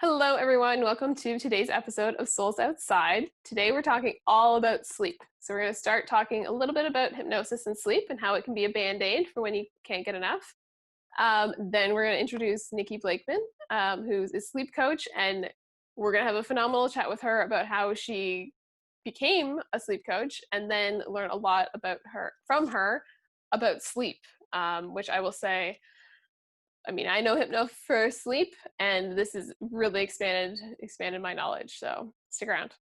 Hello, everyone. Welcome to today's episode of Souls Outside. Today, we're talking all about sleep. So, we're going to start talking a little bit about hypnosis and sleep and how it can be a band aid for when you can't get enough. Then, we're going to introduce Nicky Blakeman, who's a sleep coach, and we're going to have a phenomenal chat with her about how she became a sleep coach, and then learn a lot from her about sleep, which I will say I know hypno for sleep, and this has really expanded my knowledge. So stick around.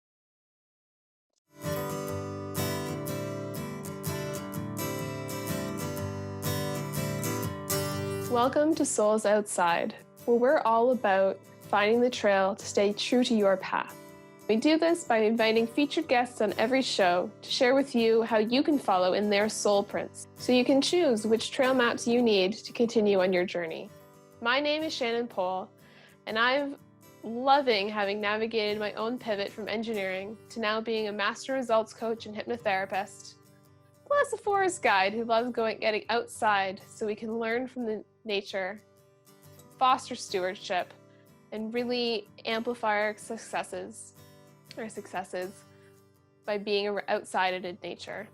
Welcome to Souls Outside, where we're all about finding the trail to stay true to your path. We do this by inviting featured guests on every show to share with you how you can follow in their soul prints, so you can choose which trail maps you need to continue on your journey. My name is Shannon Pohl, and I'm loving having navigated my own pivot from engineering to now being a master results coach and hypnotherapist, plus a forest guide who loves getting outside so we can learn from the nature, foster stewardship, and really amplify our successes by being outside in nature.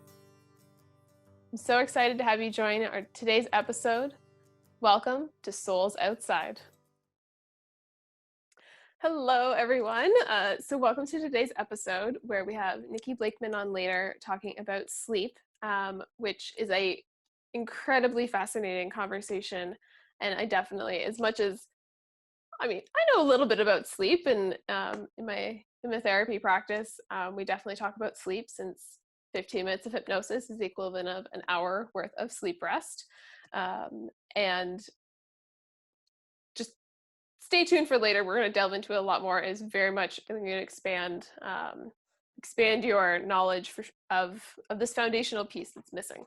I'm so excited to have you join today's episode. Welcome to Souls Outside. Hello, everyone. So welcome to today's episode where we have Nicky Blakeman on later talking about sleep, which is a incredibly fascinating conversation. And I definitely, as much as, I know a little bit about sleep, and in my hypnotherapy practice, we definitely talk about sleep, since 15 minutes of hypnosis is the equivalent of an hour worth of sleep rest. And just stay tuned for later. We're going to delve into it a lot more. It's very much going to expand your knowledge of this foundational piece that's missing.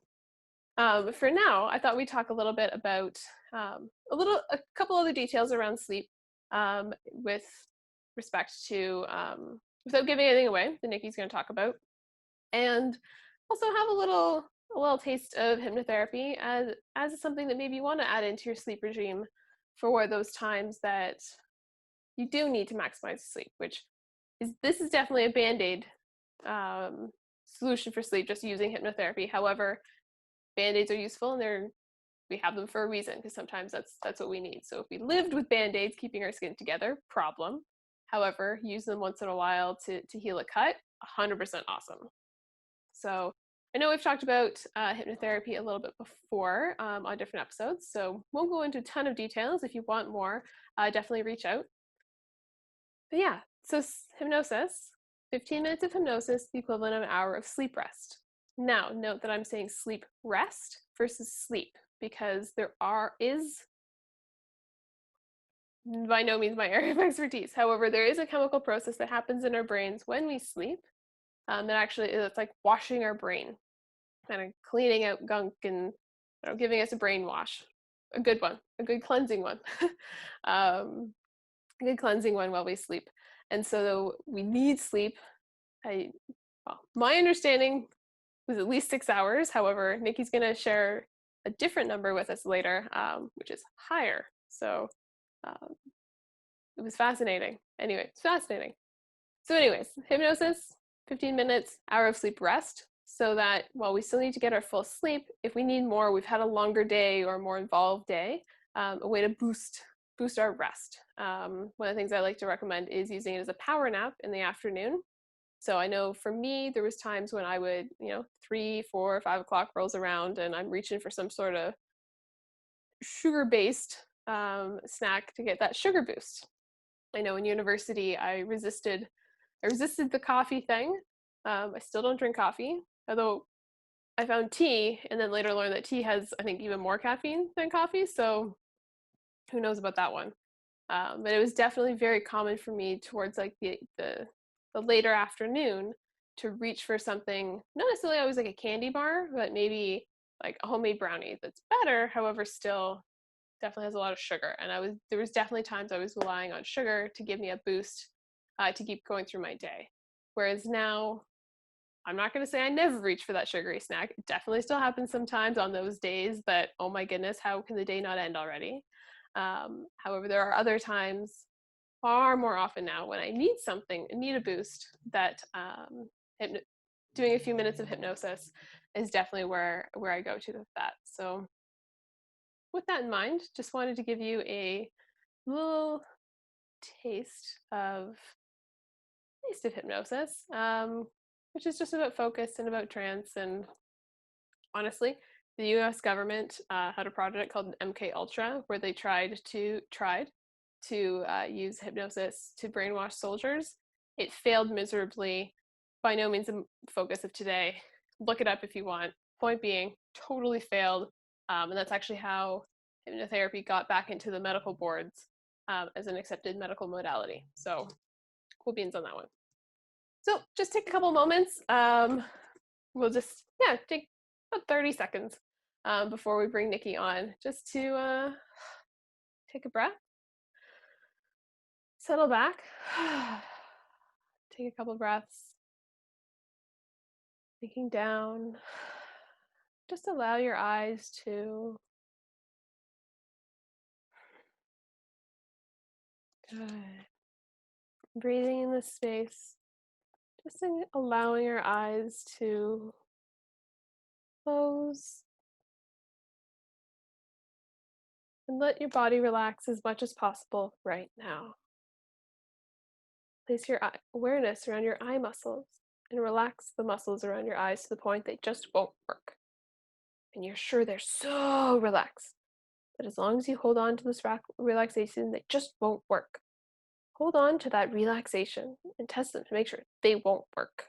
For now, I thought we'd talk a little bit about a couple other details around sleep, with respect to, without giving anything away, that Nikki's going to talk about, and also have a little taste of hypnotherapy as something that maybe you want to add into your sleep regime for those times that you do need to maximize sleep, this is definitely a band-aid solution for sleep, just using hypnotherapy. However, band-aids are useful, and we have them for a reason, because sometimes that's what we need. So if we lived with band-aids keeping our skin together, problem. However, use them once in a while to heal a cut, 100% awesome. So I know we've talked about hypnotherapy a little bit before on different episodes, so won't go into a ton of details. If you want more, definitely reach out. But yeah, so hypnosis, 15 minutes of hypnosis, the equivalent of an hour of sleep rest. Now, note that I'm saying sleep rest versus sleep, because is by no means my area of expertise. However, there is a chemical process that happens in our brains when we sleep, that actually it's like washing our brain, kind of cleaning out gunk and giving us a brain wash, a good one, a good cleansing one, a good cleansing one while we sleep. And so we need sleep. My understanding was at least 6 hours. However, Nikki's going to share a different number with us later, which is higher. So it was fascinating. Anyway, it's fascinating. So anyways, hypnosis, 15 minutes, hour of sleep rest, so that while we still need to get our full sleep, if we need more, we've had a longer day or a more involved day, a way to boost our rest. One of the things I like to recommend is using it as a power nap in the afternoon. So I know for me, there was times when I would, 3, 4, 5 o'clock rolls around and I'm reaching for some sort of sugar-based snack to get that sugar boost. I know in university, I resisted the coffee thing. I still don't drink coffee, although I found tea and then later learned that tea has, I think, even more caffeine than coffee. So who knows about that one? But it was definitely very common for me towards like the later afternoon to reach for something, not necessarily always like a candy bar, but maybe like a homemade brownie that's better, however, still definitely has a lot of sugar. And there was definitely times I was relying on sugar to give me a boost, to keep going through my day. Whereas now, I'm not going to say I never reach for that sugary snack. It definitely still happens sometimes on those days that, oh my goodness, how can the day not end already? However, there are other times far more often now when I need something, need a boost, that doing a few minutes of hypnosis is definitely where I go to with that. So with that in mind, just wanted to give you a little taste of hypnosis, which is just about focus and about trance. And honestly, the U.S. government had a project called MK Ultra where they tried to use hypnosis to brainwash soldiers. It failed miserably. By no means a focus of today. Look it up if you want. Point being, totally failed. And that's actually how hypnotherapy got back into the medical boards as an accepted medical modality. So cool beans on that one. So just take a couple moments. We'll just, take about 30 seconds before we bring Nicky on, just to take a breath, settle back, take a couple breaths, thinking down. Just allow your eyes to breathing in this space, just allowing your eyes to close and let your body relax as much as possible right now. Place your awareness around your eye muscles and relax the muscles around your eyes to the point they just won't work. And you're sure they're so relaxed that as long as you hold on to this relaxation, they just won't work. Hold on to that relaxation and test them to make sure they won't work.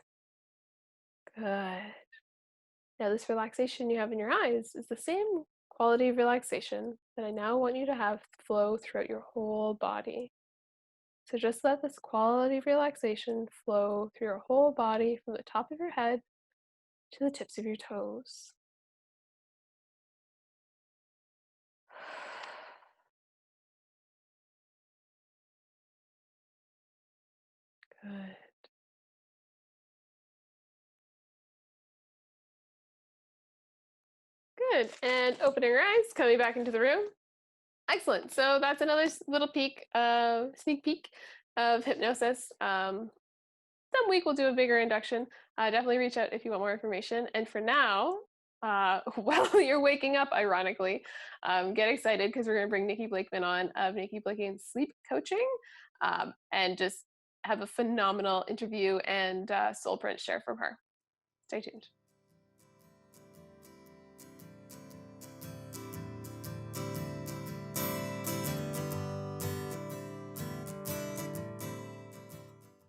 Good. Now, this relaxation you have in your eyes is the same quality of relaxation that I now want you to have flow throughout your whole body. So just let this quality of relaxation flow through your whole body from the top of your head to the tips of your toes. Good. Good. And opening your eyes, coming back into the room. Excellent. So that's another little sneak peek of hypnosis. Some week we'll do a bigger induction. Definitely reach out if you want more information. And for now, while you're waking up, ironically, get excited because we're going to bring Nicky Blakeman on of Nicky Blakeman's sleep coaching, and just have a phenomenal interview and soul print share from her. Stay tuned.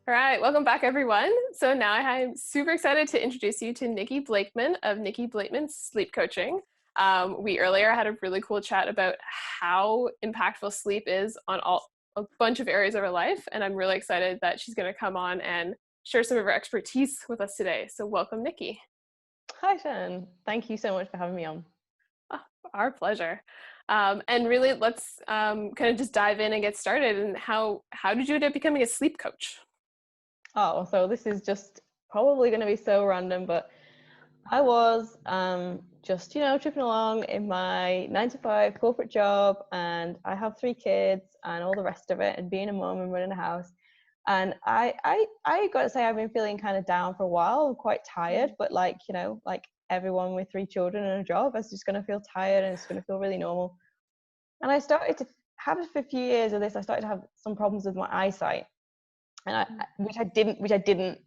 All right, welcome back, everyone. So now I'm super excited to introduce you to Nicky Blakeman of Nicky Blakeman's Sleep Coaching. We earlier had a really cool chat about how impactful sleep is on a bunch of areas of our life, and I'm really excited that she's going to come on and share some of her expertise with us today. So welcome, Nicky. Hi, Shannon. Thank you so much for having me on. Oh, our pleasure. And really, let's kind of just dive in and get started. And how did you end up becoming a sleep coach? Oh, so this is just probably going to be so random, but I was just, tripping along in my 9-to-5 corporate job, and I have 3 kids and all the rest of it, and being a mom and running a house. And I got to say, I've been feeling kind of down for a while. I'm quite tired, but like everyone with 3 children and a job, I was just going to feel tired, and it's going to feel really normal. And I started to have for a few years of this. I started to have some problems with my eyesight, and which I didn't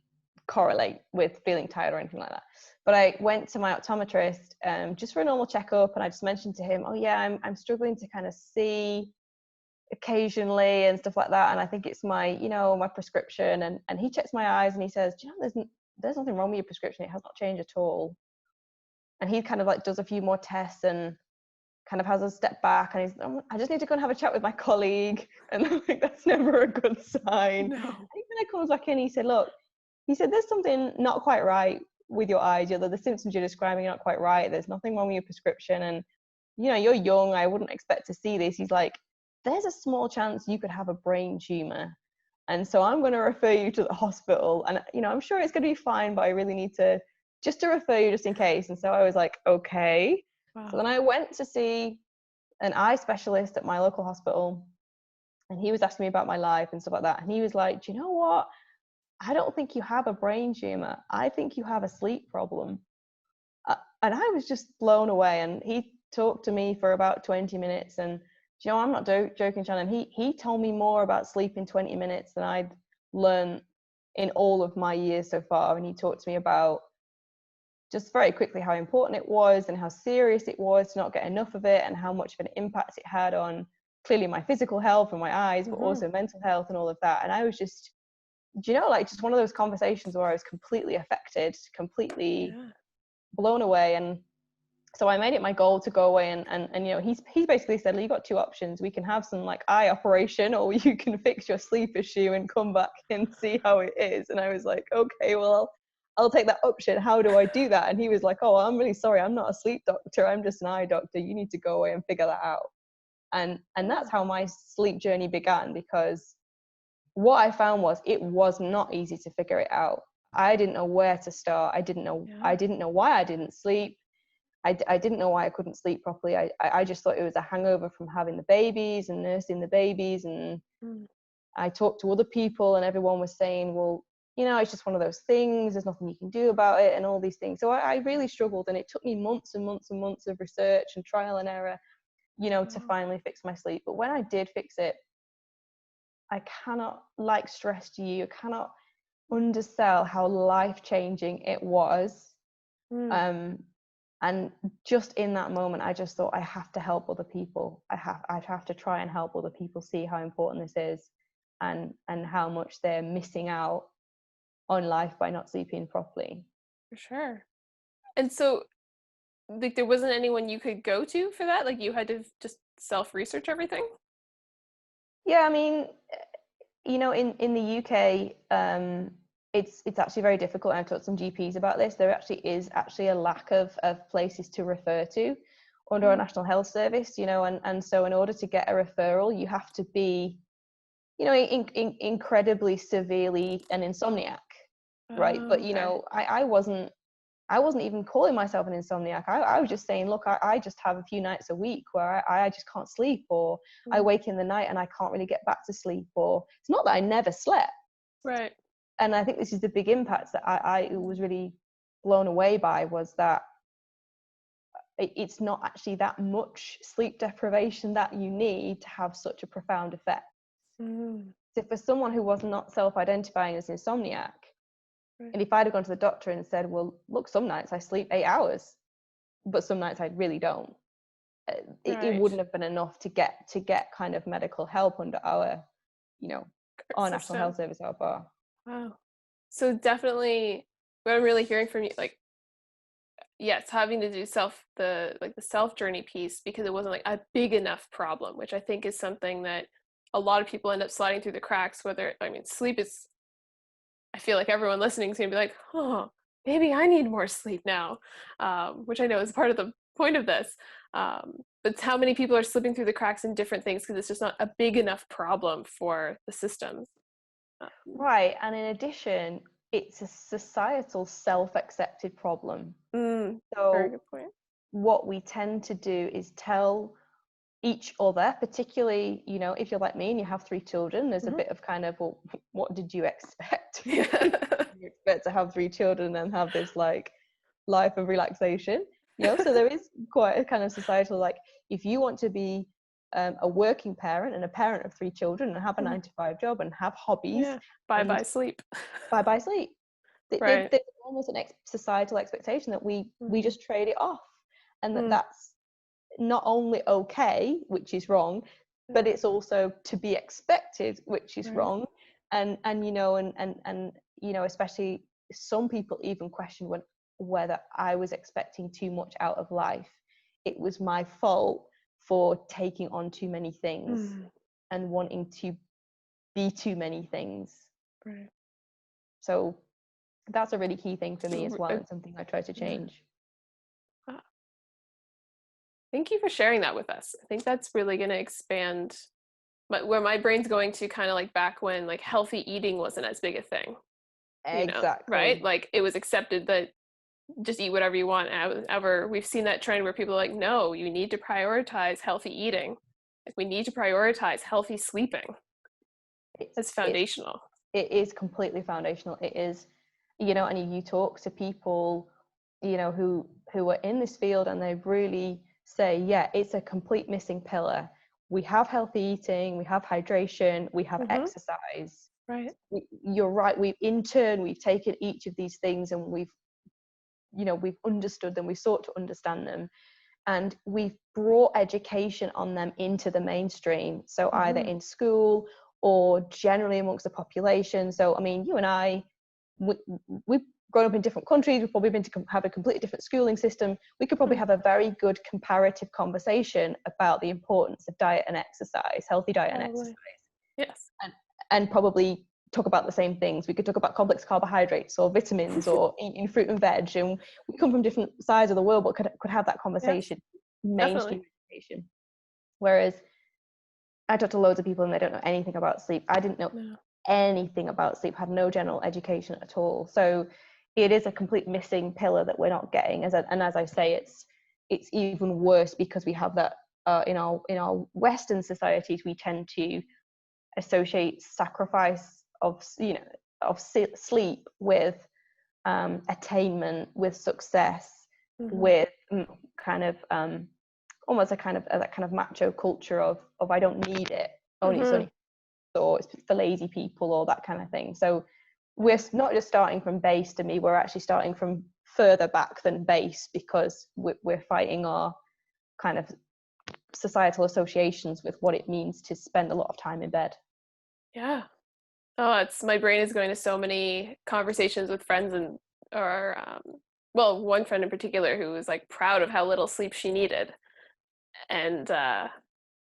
correlate with feeling tired or anything like that. But I went to my optometrist just for a normal checkup, and I just mentioned to him, oh yeah, I'm struggling to kind of see occasionally and stuff like that, and I think it's my my prescription. And he checks my eyes and he says, do you know, there's nothing wrong with your prescription, it has not changed at all. And he kind of like does a few more tests and kind of has a step back, and he's, I just need to go and have a chat with my colleague. And I'm like, that's never a good sign. No. And he kind of comes back in, he said, look, he said, there's something not quite right with your eyes. The symptoms you're describing are not quite right. There's nothing wrong with your prescription, and you're young, I wouldn't expect to see this. He's like, there's a small chance you could have a brain tumor, and so I'm going to refer you to the hospital, and I'm sure it's going to be fine, but I really need to refer you just in case. And so I was like, okay. Wow. So then I went to see an eye specialist at my local hospital, and he was asking me about my life and stuff like that. And he was like, do you know what? I don't think you have a brain tumor. I think you have a sleep problem. And I was just blown away. And he talked to me for about 20 minutes. And you know, I'm not joking, Shannon. He told me more about sleep in 20 minutes than I'd learned in all of my years so far. And he talked to me about just very quickly how important it was and how serious it was to not get enough of it, and how much of an impact it had on clearly my physical health and my eyes, but also mental health and all of that. And I was just, you know, like just one of those conversations where I was completely affected, completely blown away. And so I made it my goal to go away and you know, he's basically said, well, you got two options. We can have some like eye operation, or you can fix your sleep issue and come back and see how it is. And I was like, okay, well, I'll take that option. How do I do that? And he was like, oh, I'm really sorry, I'm not a sleep doctor, I'm just an eye doctor. You need to go away and figure that out. And that's how my sleep journey began, because what I found was it was not easy to figure it out. I didn't know where to start. I didn't know why I didn't sleep. I didn't know why I couldn't sleep properly. I just thought it was a hangover from having the babies and nursing the babies. And I talked to other people, and everyone was saying, well, you know, it's just one of those things. There's nothing you can do about it, and all these things. So I really struggled, and it took me months and months and months of research and trial and error, you know, to finally fix my sleep. But when I did fix it, I cannot, like, stress to you, I cannot undersell how life-changing it was. And just in that moment, I just thought, I have to help other people. I'd have to try and help other people see how important this is, and how much they're missing out on life by not sleeping properly. For sure. And so, like, there wasn't anyone you could go to for that? Like, you had to just self-research everything? Yeah, I mean, you know, in the UK, it's actually very difficult. And I've talked to some GPs about this. There actually is a lack of places to refer to under our National Health Service, you know, and so in order to get a referral, you have to be, you know, incredibly severely an insomniac, right? But you know, I wasn't even calling myself an insomniac. I was just saying, look, I just have a few nights a week where I just can't sleep, or I wake in the night and I can't really get back to sleep, or it's not that I never slept. Right. And I think this is the big impact that I was really blown away by, was that it's not actually that much sleep deprivation that you need to have such a profound effect. So for someone who was not self-identifying as insomniac, and if I'd have gone to the doctor and said, well, look, some nights I sleep 8 hours, but some nights I really don't, it wouldn't have been enough to get kind of medical help under our, you know, our National Health Service, our bar. Wow. So definitely what I'm really hearing from you, like, yes, having to do the self journey piece, because it wasn't like a big enough problem, which I think is something that a lot of people end up sliding through the cracks. Whether, I mean, sleep is, I feel like everyone listening is gonna be like, oh, maybe I need more sleep now, which I know is part of the point of this. But how many people are slipping through the cracks in different things because it's just not a big enough problem for the systems. Right, and in addition, it's a societal self-accepted problem. Very So good point. what we tend to do is tell each other, particularly, you know, if you're like me and you have 3 children, there's a bit of kind of, well, what did you expect? Yeah. You expect to have 3 children and have this like life of relaxation, you know? So there is quite a kind of societal, like, if you want to be a working parent and a parent of 3 children and have a 9-to-5 job and have hobbies, Bye sleep. bye sleep. Right. There's almost an societal expectation that we just trade it off, and that's not only okay, which is wrong, but it's also to be expected, which is wrong. And you know, and you know, especially some people even question whether I was expecting too much out of life. It was my fault for taking on too many things and wanting to be too many things. Right. So that's a really key thing for me as well, and something I try to change. Thank you for sharing that with us. I think that's really going to expand where my brain's going to, kind of like back when like healthy eating wasn't as big a thing. You know, right? Like it was accepted that just eat whatever you want. Ever we've seen that trend where people are like, no, you need to prioritize healthy eating. Like, we need to prioritize healthy sleeping. It's it's foundational. it is completely foundational. It is, and you talk to people, who are in this field, and they really say, yeah, it's a complete missing pillar. We have healthy eating, we have hydration, we have Mm-hmm. exercise. Right. You're right. We've taken each of these things, and we've understood them, we've sought to understand them, and we've brought education on them into the mainstream. So either Mm-hmm. in school or generally amongst the population. So, I mean, you and I, we've grown up in different countries. We've probably been to have a completely different schooling system. We could probably have a very good comparative conversation about the importance of diet and exercise, healthy diet and Probably. exercise, Yes. and probably talk about the same things. We could talk about complex carbohydrates or vitamins or eating fruit and veg. And we come from different sides of the world, but could have that Yes. conversation, Definitely. mainstream education. Whereas I talk to loads of people and they don't know anything about sleep. I didn't know No. anything about sleep, had no general education at all. So it is a complete missing pillar that we're not getting. And as I say, it's even worse because we have that in our Western societies. We tend to associate sacrifice of sleep with attainment, with success, Mm-hmm. with kind of almost a kind of that kind of macho culture of I don't need it, only it's Mm-hmm. only or it's for lazy people or that kind of thing. So we're not just starting from base. To me, we're actually starting from further back than base, because we're fighting our kind of societal associations with what it means to spend a lot of time in bed. Yeah. Oh, it's my brain is going to so many conversations with friends or well, one friend in particular who was like proud of how little sleep she needed, and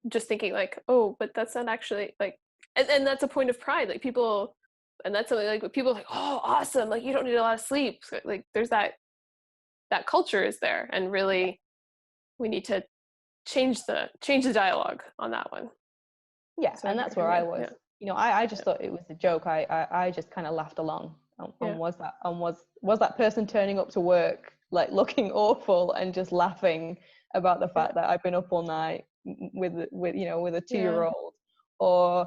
just thinking like, oh, but that's not actually like, and that's a point of pride. Like people, and that's something like people are like, oh, awesome, like you don't need a lot of sleep. So, like there's that culture is there, and really we need to change the dialogue on that one. Yeah, So I and hear, that's hear where I you. was. Yeah. I just Yeah. thought it was a joke. I just kind of laughed along. Yeah. Was that person turning up to work like looking awful and just laughing about the Yeah. fact that I've been up all night with a Yeah. 2-year-old, or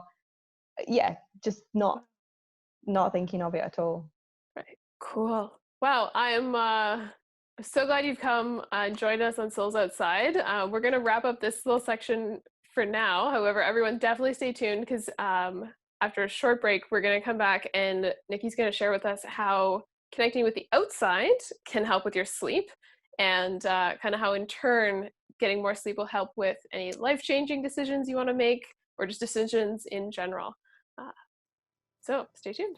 yeah, just not thinking of it at all. Right. Cool. Wow. I'm so glad you've come and joined us on Souls Outside. We're going to wrap up this little section for now. However, everyone definitely stay tuned because after a short break, we're going to come back and Nikki's going to share with us how connecting with the outside can help with your sleep, and kind of how in turn getting more sleep will help with any life-changing decisions you want to make or just decisions in general. Uh, so stay tuned.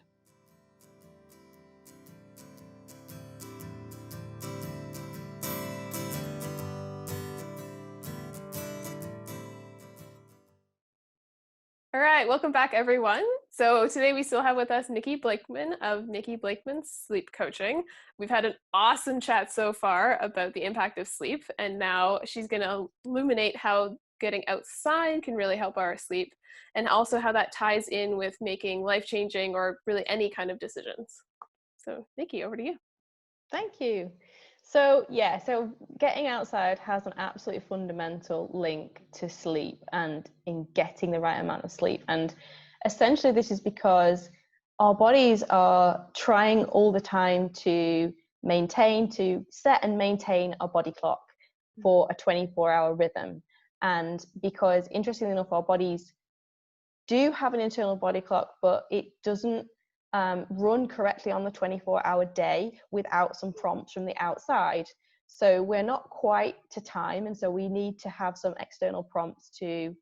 All right, welcome back, everyone. So today we still have with us Nicky Blakeman of Nicky Blakeman Sleep Coaching. We've had an awesome chat so far about the impact of sleep, and now she's going to illuminate how getting outside can really help our sleep, and also how that ties in with making life-changing or really any kind of decisions. So Nicky, over to you. Thank you. So getting outside has an absolutely fundamental link to sleep and in getting the right amount of sleep. And essentially this is because our bodies are trying all the time to set and maintain our body clock for a 24-hour rhythm. And because interestingly enough, our bodies do have an internal body clock, but it doesn't run correctly on the 24-hour day without some prompts from the outside. So we're not quite to time, and so we need to have some external prompts to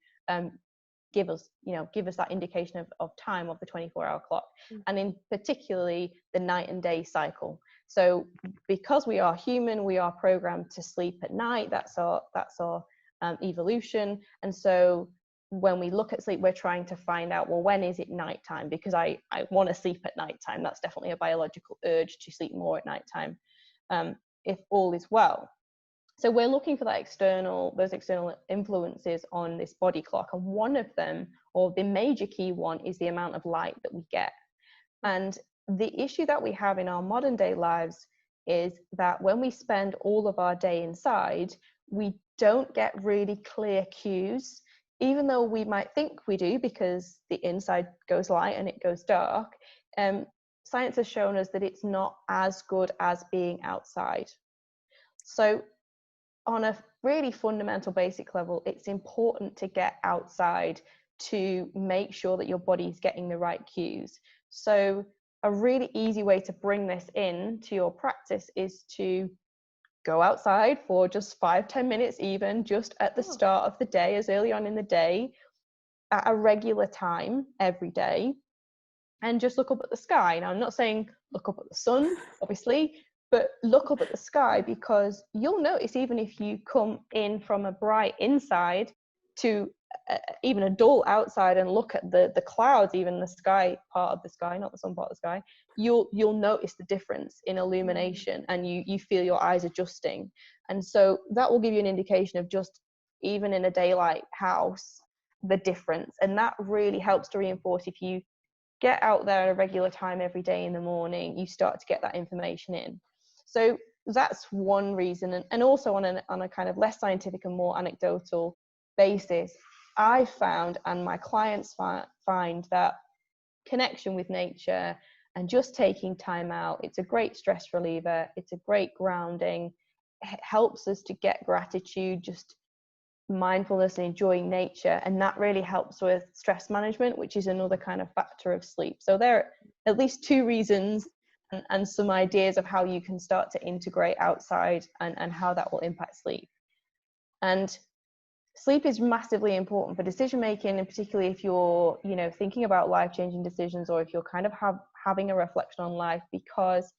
give us that indication of time of the 24-hour clock, and in particularly the night and day cycle. So because we are human, we are programmed to sleep at night. That's our evolution. And so when we look at sleep, we're trying to find out, well, when is it nighttime? Because I want to sleep at nighttime. That's definitely a biological urge to sleep more at nighttime, if all is well. So we're looking for those external influences on this body clock. And one of them, or the major key one, is the amount of light that we get. And the issue that we have in our modern day lives is that when we spend all of our day inside, we don't get really clear cues even though we might think we do because the inside goes light and it goes dark, science has shown us that it's not as good as being outside. So on a really fundamental basic level, it's important to get outside to make sure that your body is getting the right cues. So a really easy way to bring this in to your practice is to go outside for just 5-10 minutes, even just at the start of the day, as early on in the day, at a regular time every day, and just look up at the sky. Now, I'm not saying look up at the sun, obviously, but look up at the sky, because you'll notice, even if you come in from a bright inside to even a dull outside and look at the clouds, even the sky part of the sky, not the sun part of the sky, you'll notice the difference in illumination, and you feel your eyes adjusting. And so that will give you an indication of just, even in a daylight house, the difference. And that really helps to reinforce, if you get out there at a regular time every day in the morning, you start to get that information in. So that's one reason. And also on a kind of less scientific and more anecdotal basis, I found, and my clients find, that connection with nature and just taking time out, it's a great stress reliever, it's a great grounding, it helps us to get gratitude, just mindfulness and enjoying nature, and that really helps with stress management, which is another kind of factor of sleep. So there are at least two reasons and some ideas of how you can start to integrate outside and how that will impact sleep. And sleep is massively important for decision making, and particularly if you're, thinking about life-changing decisions, or if you're kind of having a reflection on life, because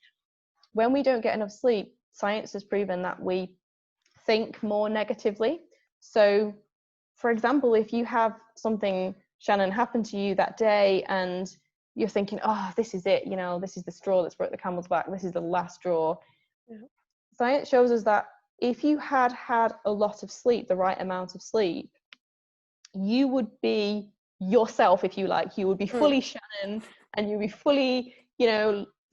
when we don't get enough sleep, science has proven that we think more negatively. So, for example, if you have something, Shannon, happen to you that day, and you're thinking, oh, this is it, this is the straw that's broke the camel's back, this is the last straw. Yeah. Science shows us that if you had a lot of sleep, the right amount of sleep, you would be yourself, if you like. You would be fully Shannon, and you'd be fully,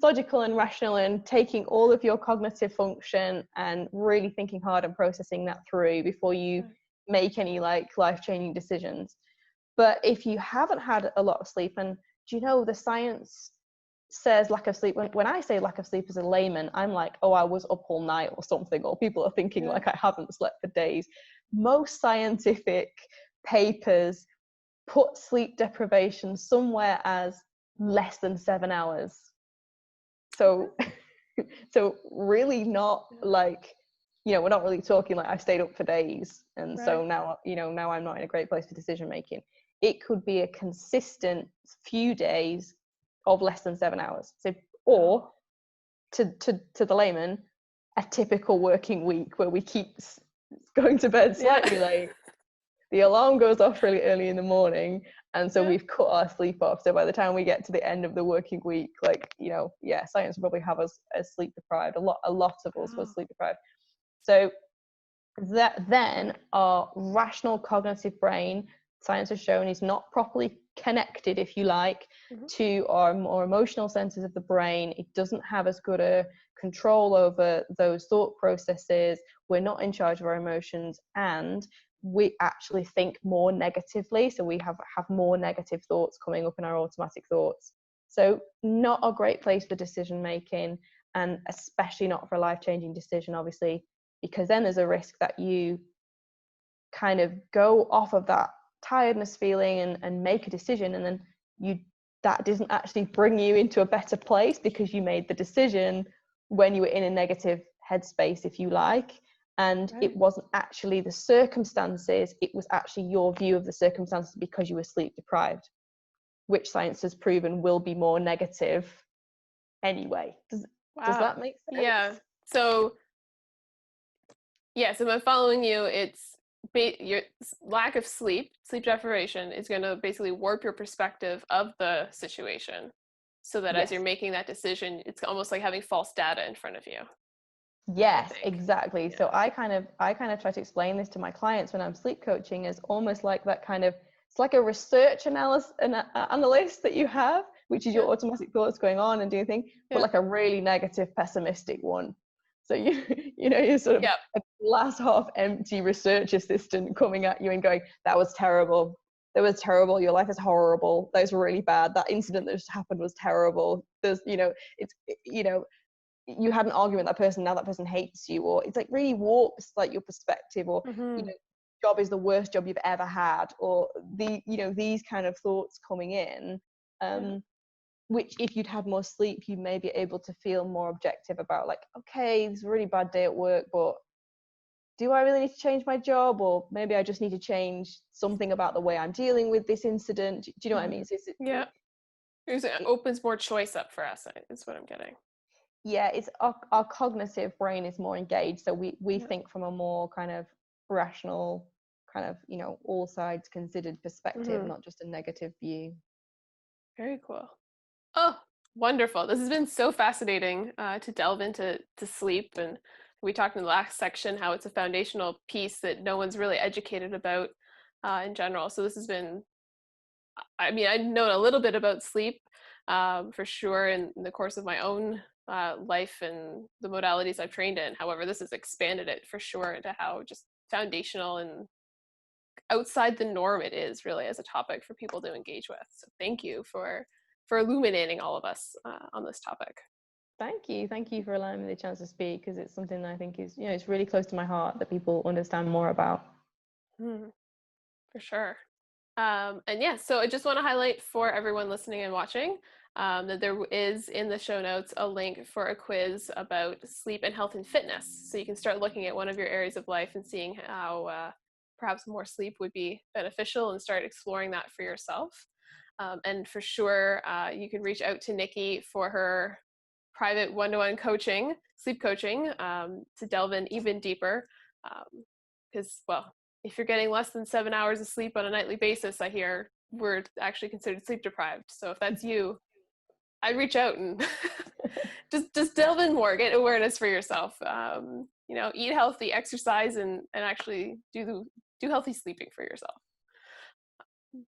logical and rational, and taking all of your cognitive function and really thinking hard and processing that through before you make any life-changing decisions. But if you haven't had a lot of sleep, and the science says lack of sleep, when I say lack of sleep as a layman, I'm like, oh, I was up all night or something, or people are thinking like I haven't slept for days. Most scientific papers put sleep deprivation somewhere as less than 7 hours. So really not we're not really talking like I've stayed up for days, and so now I'm not in a great place for decision making. It could be a consistent few days of less than 7 hours. So, or to the layman, a typical working week where we keep going to bed slightly late. The alarm goes off really early in the morning, and so we've cut our sleep off. So by the time we get to the end of the working week, science will probably have us as sleep deprived. A lot of us were sleep deprived. So that then our rational cognitive brain, science has shown, is not properly connected, if you like, to our more emotional centers of the brain. It doesn't have as good a control over those thought processes. We're not in charge of our emotions, and we actually think more negatively. So we have more negative thoughts coming up in our automatic thoughts. So not a great place for decision making, and especially not for a life-changing decision, obviously, because then there's a risk that you kind of go off of that tiredness feeling and make a decision, and then that doesn't actually bring you into a better place, because you made the decision when you were in a negative headspace, if you like, and it wasn't actually the circumstances, it was actually your view of the circumstances because you were sleep deprived, which science has proven will be more negative anyway. Does that make sense? Yeah. So if I'm following you, it's your lack of sleep deprivation is going to basically warp your perspective of the situation, so that as you're making that decision, it's almost like having false data in front of you. Yes, exactly. Yeah. So I kind of try to explain this to my clients when I'm sleep coaching as almost like that kind of, it's like a research analyst that you have, which is your automatic thoughts going on and doing things, but like a really negative, pessimistic one. So you're sort of Yep. a glass half empty research assistant coming at you and going, that was terrible. That was terrible. Your life is horrible. That was really bad. That incident that just happened was terrible. There's, you had an argument with that person, now that person hates you, or it's like really warps like your perspective, or Mm-hmm. job is the worst job you've ever had, or these kind of thoughts coming in, Yeah. which if you'd had more sleep, you may be able to feel more objective about, like, okay, it's a really bad day at work, but do I really need to change my job? Or maybe I just need to change something about the way I'm dealing with this incident. Do you know what I mean? So Yeah. It opens more choice up for us, is what I'm getting. yeah, it's our cognitive brain is more engaged. So we Yeah. think from a more kind of rational, kind of, all sides considered perspective, Mm-hmm. not just a negative view. Very cool. Oh, wonderful. This has been so fascinating to delve into sleep. And we talked in the last section how it's a foundational piece that no one's really educated about in general. So this has been, I mean, I know a little bit about sleep for sure in the course of my own life and the modalities I've trained in. However, this has expanded it for sure into how just foundational and outside the norm it is really as a topic for people to engage with. So thank you for illuminating all of us on this topic. Thank you for allowing me the chance to speak, because it's something that I think is, it's really close to my heart that people understand more about. For sure. And yeah, so I just want to highlight for everyone listening and watching that there is in the show notes a link for a quiz about sleep and health and fitness. So you can start looking at one of your areas of life and seeing how perhaps more sleep would be beneficial, and start exploring that for yourself. And for sure, you can reach out to Nicky for her private one-to-one coaching, sleep coaching, to delve in even deeper. Because, well, if you're getting less than 7 hours of sleep on a nightly basis, I hear we're actually considered sleep deprived. So if that's you, I'd reach out and just delve in more, get awareness for yourself. Eat healthy, exercise, and actually do healthy sleeping for yourself.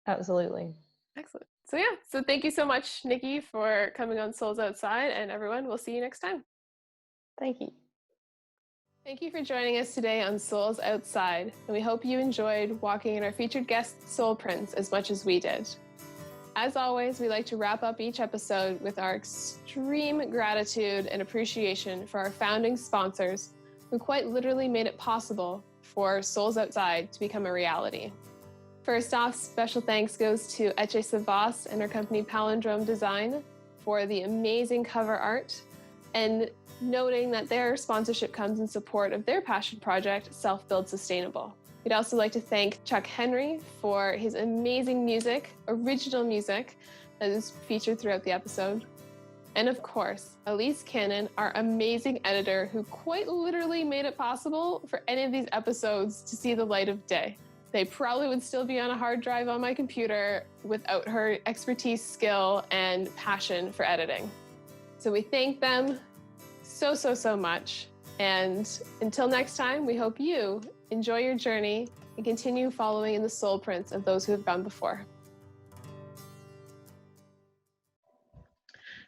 Absolutely. Excellent. So yeah, so thank you so much, Nicky, for coming on Souls Outside, and everyone, we'll see you next time. Thank you. Thank you for joining us today on Souls Outside, and we hope you enjoyed walking in our featured guest soul prints as much as we did. As always, we like to wrap up each episode with our extreme gratitude and appreciation for our founding sponsors, who quite literally made it possible for Souls Outside to become a reality. First off, special thanks goes to Eche Savas and her company Palindrome Design for the amazing cover art, and noting that their sponsorship comes in support of their passion project, Self-Build Sustainable. We'd also like to thank Chuck Henry for his amazing music, original music, that is featured throughout the episode. And of course, Elise Cannon, our amazing editor, who quite literally made it possible for any of these episodes to see the light of day. They probably would still be on a hard drive on my computer without her expertise, skill, and passion for editing. So we thank them so much. And until next time, we hope you enjoy your journey and continue following in the soul prints of those who have gone before.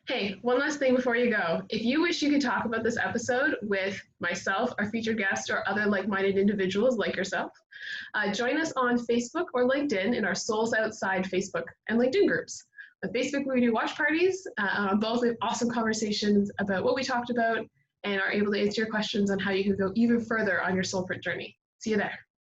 Hey, one last thing before you go. If you wish you could talk about this episode with myself, our featured guest, or other like-minded individuals like yourself, join us on Facebook or LinkedIn in our Souls Outside Facebook and LinkedIn groups. On Facebook, we do watch parties. On both, we have awesome conversations about what we talked about and are able to answer your questions on how you can go even further on your soul print journey. See you there.